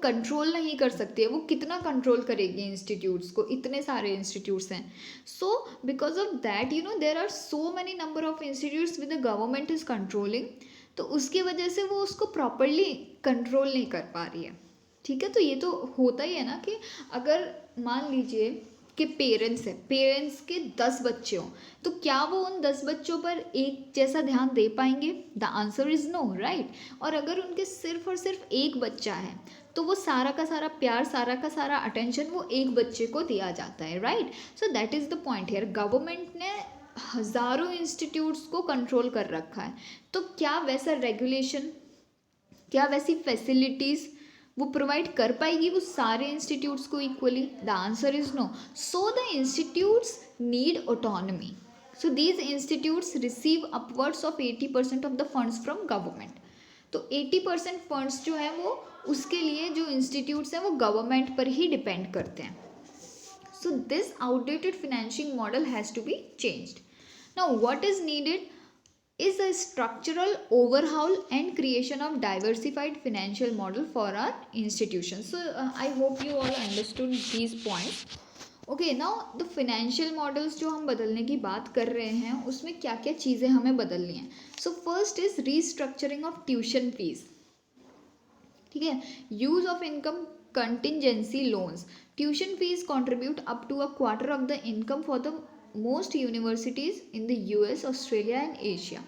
कंट्रोल नहीं कर सकती है, वो कितना कंट्रोल करेगी इंस्टीट्यूट्स को, इतने सारे इंस्टीट्यूट्स हैं. So because of that there are so many number of institutes with the government is controlling, तो उसकी वजह से वो उसको प्रॉपरली कंट्रोल नहीं कर पा रही है. ठीक है, तो ये तो होता ही है ना कि अगर मान लीजिए कि पेरेंट्स के 10 बच्चे हों, तो क्या वो उन 10 बच्चों पर एक जैसा ध्यान दे पाएंगे? The answer is no, right. और अगर उनके सिर्फ और सिर्फ एक बच्चा है तो वो सारा का सारा प्यार, सारा का सारा अटेंशन वो एक बच्चे को दिया जाता है, right. So that is the point here. Government ने हज़ारों इंस्टीट्यूट्स को कंट्रोल कर रखा है, तो क्या वैसा रेगुलेशन, क्या वैसी फैसिलिटीज़ वो प्रोवाइड कर पाएगी वो सारे इंस्टीट्यूट्स को equally? The answer is no. So the institutes need autonomy. So these institutes receive upwards of 80% of the funds from government. तो 80% फंड्स जो है वो उसके लिए जो इंस्टीट्यूट्स हैं वो गवर्नमेंट पर ही डिपेंड करते हैं. So this outdated financing model has to be changed. Now what is needed is a structural overhaul and creation of diversified financial model for our institutions. So I hope you all understood these points. Okay, now the financial models जो हम बदलने की बात कर रहे हैं उसमें क्या क्या चीज़ें हमें बदलनी हैं. So first is restructuring of tuition fees. ठीक है, use of income contingency loans. Tuition fees contribute up to a quarter of the income for the most universities in the US, Australia and Asia.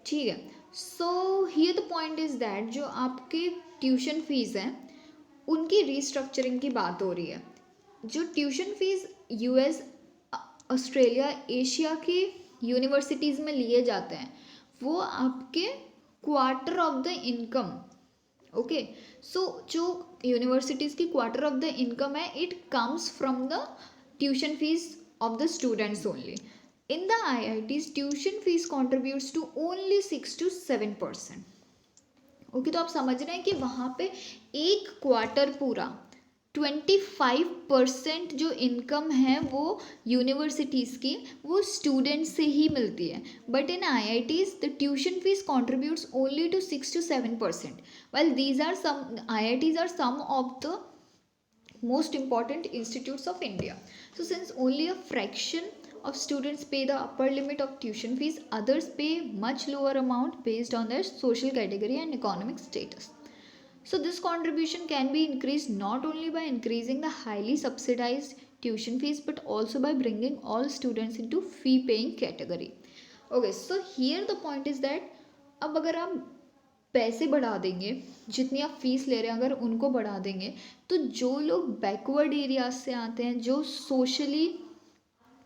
ठीक है, so here the point is that जो आपके tuition fees हैं उनकी restructuring की बात हो रही है. जो tuition fees US, Australia, Asia की यूनिवर्सिटीज़ में लिए जाते हैं वो आपके quarter of the income. Okay, so जो यूनिवर्सिटीज़ की क्वार्टर ऑफ द इनकम है it comes from the tuition fees of the students only. In the IITs tuition fees contributes to only 6 to 7%. Okay, तो आप समझ रहे हैं कि वहाँ पे एक क्वार्टर पूरा 25% जो इनकम है वो यूनिवर्सिटीज़ की वो स्टूडेंट्स से ही मिलती है. But in IITs the tuition fees contributes only to 6 to 7%. Well these are some IITs are some of the most important institutes of India. So since only a fraction of students pay the upper limit of tuition fees, others pay much lower amount based on their social category and economic status. So this contribution can be increased not only by increasing the highly subsidized tuition fees but also by bringing all students into fee paying category. Okay, so here the point is that अब अगर आप पैसे बढ़ा देंगे, जितनी आप fees ले रहे हैं अगर उनको बढ़ा देंगे, तो जो लोग बैकवर्ड एरियाज से आते हैं, जो सोशली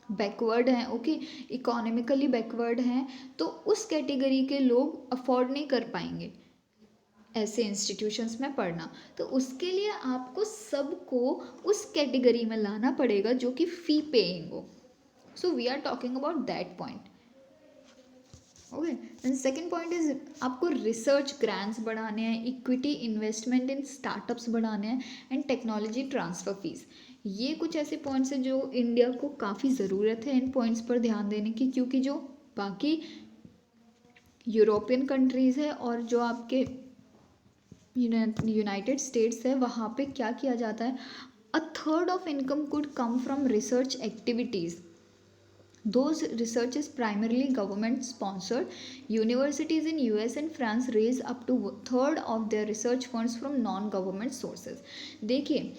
बैकवर्ड हैं, ओके, इकोनॉमिकली बैकवर्ड हैं, तो उस कैटेगरी के लोग अफोर्ड नहीं कर पाएंगे ऐसे इंस्टीट्यूशंस में पढ़ना। तो उसके लिए आपको सबको उस कैटेगरी में लाना पड़ेगा जो कि फ़ी पेइंग हो। So we are talking about that point. Okay, and second point is आपको रिसर्च ग्रांट्स बढ़ाने हैं, इक्विटी इन्वेस्टमेंट इन स्टार्टअप्स बढ़ाने हैं, एंड टेक्नोलॉजी ट्रांसफ़र फीस। ये कुछ ऐसे पॉइंट्स हैं जो इंडिया को काफ़ी ज़रूरत है इन पॉइंट्स पर ध्यान देने की, क्योंकि जो बाकी यूरोपियन कंट्रीज़ है और जो आपके यूनाइटेड स्टेट्स है, वहाँ पे क्या किया जाता है, 1/3 of income could come from research activities. Those research is primarily government sponsored. Universities in US and France raise up to 1/3 of their research funds from non-government sources. देखिए,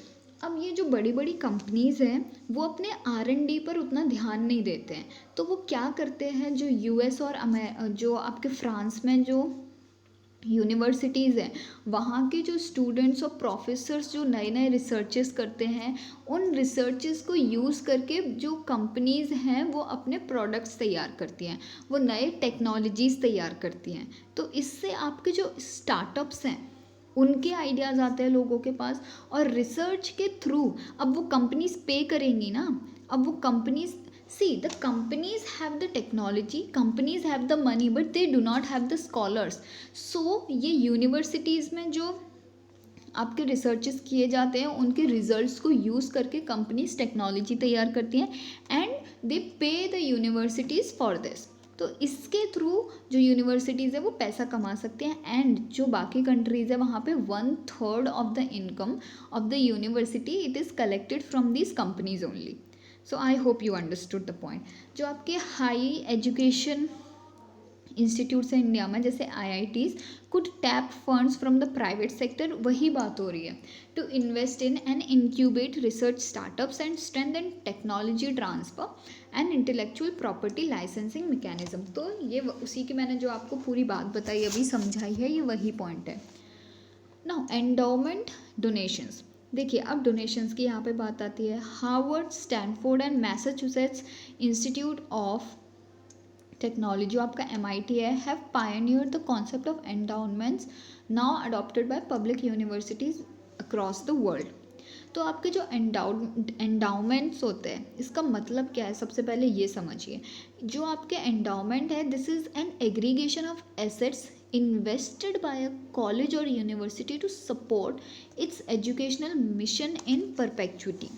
अब ये जो बड़ी बड़ी कंपनीज़ हैं वो अपने R&D पर उतना ध्यान नहीं देते हैं, तो वो क्या करते हैं, जो US और जो आपके फ्रांस में जो यूनिवर्सिटीज़ हैं वहाँ के जो स्टूडेंट्स और प्रोफेसर्स जो नए नए रिसर्चेस करते हैं, उन रिसर्चेस को यूज़ करके जो कंपनीज़ हैं वो अपने प्रोडक्ट्स तैयार करती हैं, वो नए टेक्नोलॉजीज़ तैयार करती हैं। तो इससे आपके जो स्टार्टअप्स हैं उनके आइडियाज़ आते हैं लोगों के पास, और रिसर्च के थ्रू अब वो कंपनीज पे करेंगी ना, अब वो companies see the companies have the technology, companies have the money, but they do not have the scholars. So ये यूनिवर्सिटीज़ में जो आपके रिसर्चेस किए जाते हैं उनके रिजल्ट्स को यूज़ करके कंपनीज टेक्नोलॉजी तैयार करती हैं एंड दे पे द यूनिवर्सिटीज़ फॉर दिस। तो इसके थ्रू जो यूनिवर्सिटीज़ है वो पैसा कमा सकते हैं, एंड जो बाकी कंट्रीज़ है वहाँ पे 1/3 of the income of the university it is collected from these companies only. So I hope you understood the point. जो आपके हाई एजुकेशन इंस्टीट्यूट्स हैं इंडिया में, जैसे IITs could tap funds from the private sector, वही बात हो रही है, to invest in and incubate research startups and strengthen technology transfer and intellectual property licensing mechanism. तो ये उसी की मैंने जो आपको पूरी बात बताई अभी समझाई है, ये वही पॉइंट है। नाउ एंडोमेंट डोनेशंस, देखिए अब डोनेशंस की यहाँ पे बात आती है। Harvard, Stanford and Massachusetts institute of technology जो आपका MIT है, have pioneered the concept of endowments now adopted by public universities across the world. तो आपके जो एंडाउमेंट्स होते हैं, इसका मतलब क्या है, सबसे पहले ये समझिए। जो आपके एंडाउमेंट है, this is an aggregation of assets invested by a college or university to support its educational mission in perpetuity।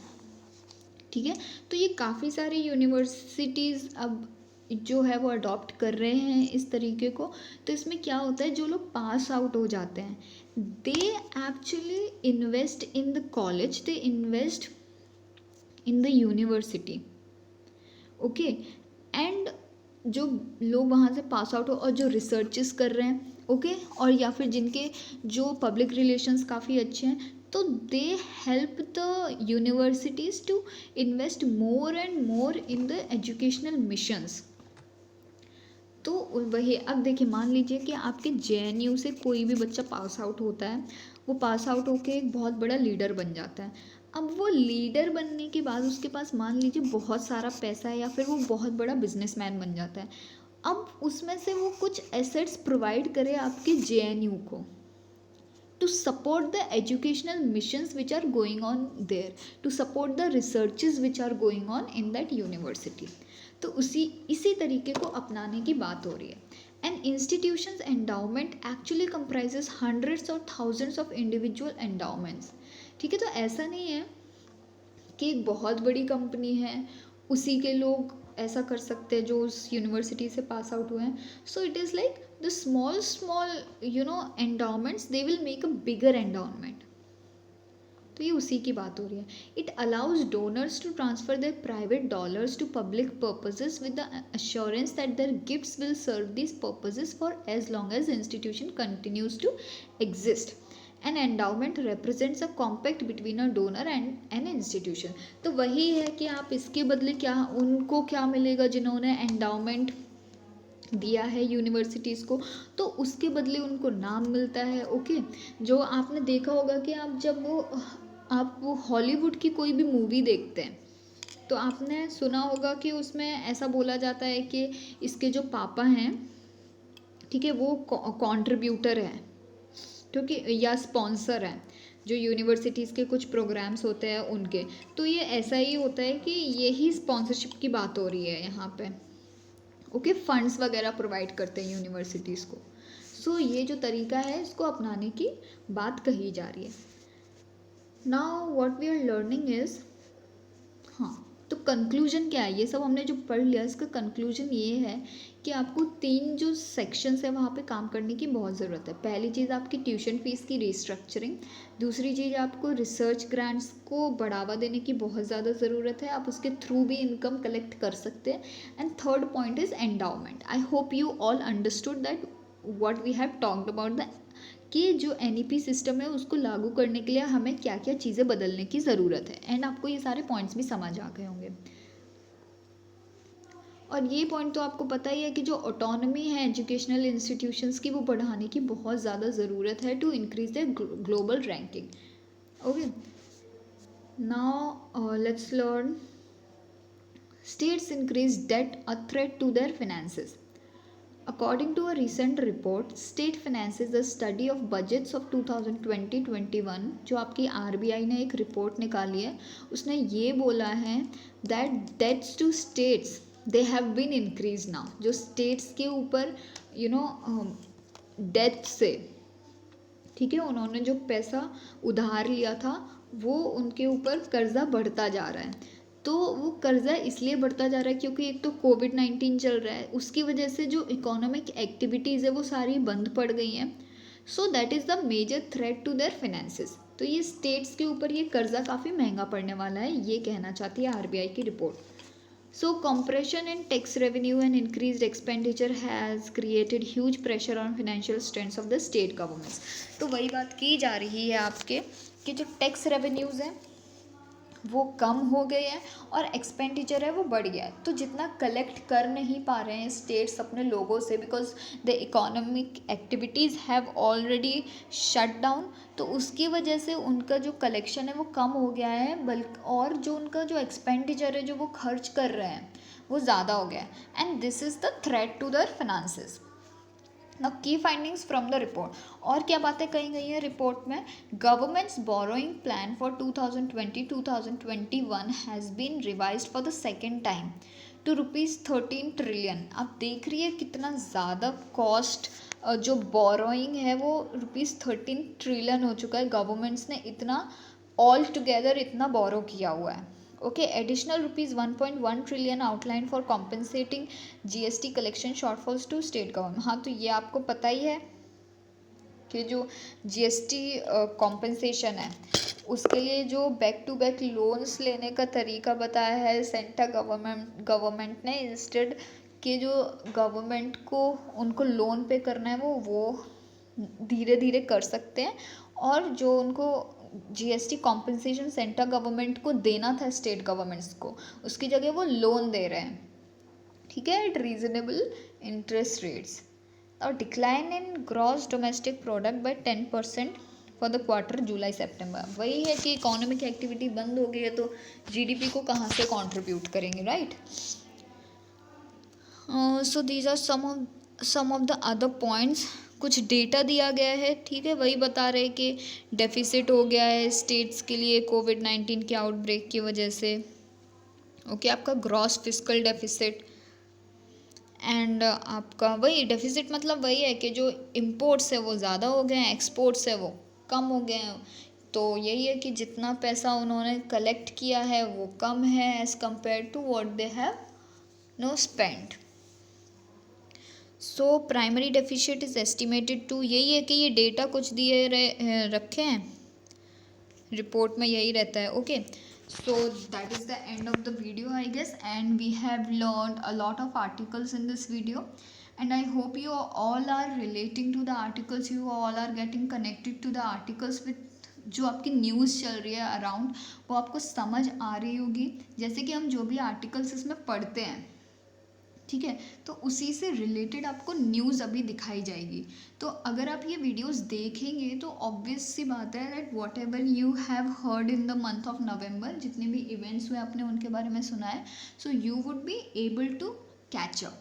ठीक है, तो ये काफ़ी सारी यूनिवर्सिटीज़ अब जो है वो अडॉप्ट कर रहे हैं इस तरीके को। तो इसमें क्या होता है, जो लोग पास आउट हो जाते हैं they actually invest in the college, they invest in the university, okay. And जो लोग वहाँ से पास आउट हो और जो रिसर्चेस कर रहे हैं, ओके, और या फिर जिनके जो पब्लिक रिलेशंस काफ़ी अच्छे हैं, तो they help the universities to invest more and more in the educational missions. तो वही अब देखिए, मान लीजिए कि आपके JNU से कोई भी बच्चा पास आउट होता है, वो पास आउट होके एक बहुत बड़ा लीडर बन जाता है। अब वो लीडर बनने के बाद उसके पास मान लीजिए बहुत सारा पैसा है, या फिर वो बहुत बड़ा बिजनेसमैन बन जाता है। अब उसमें से वो कुछ एसेट्स प्रोवाइड करे आपके JNU को to support the educational missions which are going on there, to support the researches which are going on in that university। तो इसी तरीके को अपनाने की बात हो रही है। An institution's endowment actually comprises hundreds or thousands of individual endowments। ठीक है, तो ऐसा नहीं है कि एक बहुत बड़ी कंपनी है उसी के लोग ऐसा कर सकते हैं जो उस यूनिवर्सिटी से पास आउट हुए हैं। So it is like the small endowments, they will make a bigger endowment। तो ये उसी की बात हो रही है. It allows donors to transfer their private dollars to public purposes with the assurance that their gifts will serve these purposes for as long as the institution continues to exist. An endowment represents a compact between a donor and an institution. तो वही है कि आप इसके बदले क्या उनको क्या मिलेगा जिन्होंने एंडाउमेंट दिया है यूनिवर्सिटीज़ को, तो उसके बदले उनको नाम मिलता है. ओके, जो आपने देखा होगा कि आप वो हॉलीवुड की कोई भी मूवी देखते हैं तो आपने सुना होगा कि उसमें ऐसा बोला जाता है कि इसके जो पापा हैं, ठीक है, वो कंट्रीब्यूटर हैं, क्योंकि या स्पॉन्सर हैं जो यूनिवर्सिटीज़ के कुछ प्रोग्राम्स होते हैं उनके. तो ये ऐसा ही होता है कि यही स्पॉन्सरशिप की बात हो रही है यहाँ पे. ओके, फंड्स वगैरह प्रोवाइड करते हैं यूनिवर्सिटीज़ को. सो ये जो तरीका है इसको अपनाने की बात कही जा रही है. Now what we are learning is, हाँ, तो कंक्लूजन क्या है, ये सब हमने जो पढ़ लिया इसका कंक्लूजन ये है कि आपको 3 जो सेक्शंस है वहाँ पे काम करने की बहुत ज़रूरत है. पहली चीज़ आपकी ट्यूशन फीस की रिस्ट्रक्चरिंग, दूसरी चीज़ आपको रिसर्च ग्रांट्स को बढ़ावा देने की बहुत ज़्यादा ज़रूरत है, आप उसके थ्रू भी इनकम कलेक्ट कर सकते हैं, and third point is endowment. I hope you all understood that what we have talked about the कि जो NEP सिस्टम है उसको लागू करने के लिए हमें क्या क्या चीज़ें बदलने की ज़रूरत है, एंड आपको ये सारे पॉइंट्स भी समझ आ गए होंगे. और ये पॉइंट तो आपको पता ही है कि जो ऑटोनॉमी है एजुकेशनल इंस्टीट्यूशंस की वो बढ़ाने की बहुत ज़्यादा ज़रूरत है to increase the global ranking. Okay, now let's learn states increase debt a threat to their finances. According to a recent report, state finances the study of budgets of 2020-21, जो आपकी RBI ने एक रिपोर्ट निकाली है, उसने ये बोला है that debts to states they have been increased now. जो states के ऊपर डेट से, ठीक है, उन्होंने जो पैसा उधार लिया था वो उनके ऊपर कर्जा बढ़ता जा रहा है. तो वो कर्जा इसलिए बढ़ता जा रहा है क्योंकि एक तो कोविड-19 चल रहा है, उसकी वजह से जो इकोनॉमिक एक्टिविटीज़ है वो सारी बंद पड़ गई हैं. So that is the major threat to their finances. तो ये स्टेट्स के ऊपर ये कर्जा काफ़ी महंगा पड़ने वाला है, ये कहना चाहती है RBI की report. So compression in tax revenue and increased expenditure has created huge pressure on financial strengths of the state governments. तो वही बात की जा रही है आपके कि जो टैक्स रेवेन्यूज़ हैं वो कम हो गए हैं और एक्सपेंडिचर है वो बढ़ गया है. तो जितना कलेक्ट कर नहीं पा रहे हैं स्टेट्स अपने लोगों से, because the economic activities have already shut down, तो उसकी वजह से उनका जो कलेक्शन है वो कम हो गया है, बल्कि और जो उनका जो एक्सपेंडिचर है जो वो खर्च कर रहे हैं वो ज़्यादा हो गया है, and this is the threat to their finances. Now key findings from the report. और क्या बातें कही गई हैं रिपोर्ट में? Governments borrowing plan for 2020-2021 has been revised for the second time to ₹13 trillion. आप देख रही है कितना ज़्यादा कॉस्ट जो बोरोइंग है वो ₹13 ट्रिलियन हो चुका है. गवर्नमेंट्स ने इतना ऑल टुगेदर इतना बोरो किया हुआ है. Okay, additional ₹1.1 trillion outline for compensating GST collection shortfalls to state government. हाँ, तो ये आपको पता ही है कि जो GST कॉम्पनसेशन है उसके लिए जो बैक टू बैक लोन्स लेने का तरीका बताया है सेंट्रल गवर्नमेंट ने, इंस्टेड कि जो गवर्नमेंट को उनको लोन पे करना है वो धीरे धीरे कर सकते हैं, और जो उनको GST कॉम्पनसेशन सेंट्रल गवर्नमेंट को देना था स्टेट गवर्नमेंट्स को, उसकी जगह वो लोन दे रहे हैं, ठीक है, एट रीजनेबल इंटरेस्ट रेट्स. और decline in gross domestic product by 10% for the quarter July September. वही है कि इकोनॉमिक एक्टिविटी बंद हो गई है तो GDP को कहाँ से कंट्रीब्यूट करेंगे, right? So these are some of the other points. कुछ डेटा दिया गया है, ठीक है, वही बता रहे कि डेफिसिट हो गया है स्टेट्स के लिए कोविड-19 के आउटब्रेक की वजह से. ओके, आपका ग्रॉस फिस्कल डेफिसिट एंड आपका वही डेफिसिट मतलब वही है कि जो इम्पोर्ट्स है वो ज़्यादा हो गए हैं, एक्सपोर्ट्स है वो कम हो गए हैं. तो यही है कि जितना पैसा उन्होंने कलेक्ट किया है वो कम है as compare to what they have spent. So primary deficit is estimated to, यही है कि ये डेटा कुछ दिए रखे हैं रिपोर्ट में यही रहता है. Okay, so that is the end of the video, I guess, and we have learned a lot of articles in this video, and I hope you all are relating to the articles, you all are getting connected to the articles with जो आपकी news चल रही है around, वो आपको समझ आ रही होगी. जैसे कि हम जो भी आर्टिकल्स इसमें पढ़ते हैं, ठीक है, तो उसी से रिलेटेड आपको न्यूज़ अभी दिखाई जाएगी. तो अगर आप ये वीडियोस देखेंगे तो ऑब्वियस सी बात है that what ever you have heard in the month of November, जितने भी इवेंट्स हुए आपने उनके बारे में सुना है, so you would be able to catch up,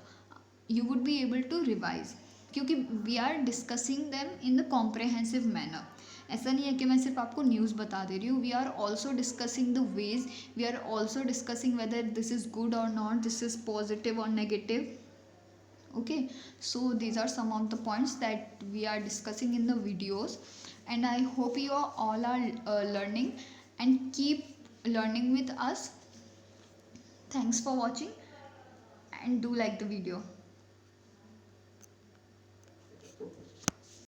you would be able to revise, क्योंकि we are discussing them in the comprehensive manner. ऐसा नहीं है कि मैं सिर्फ आपको न्यूज़ बता दे रही हूँ. We are also discussing the ways, we are also discussing whether this is good और नॉट, दिस इज़ पॉजिटिव और negative. Okay, so these are some of the points that we are discussing in the videos, and I hope you all are learning and keep learning with us. Thanks for watching and do like the video.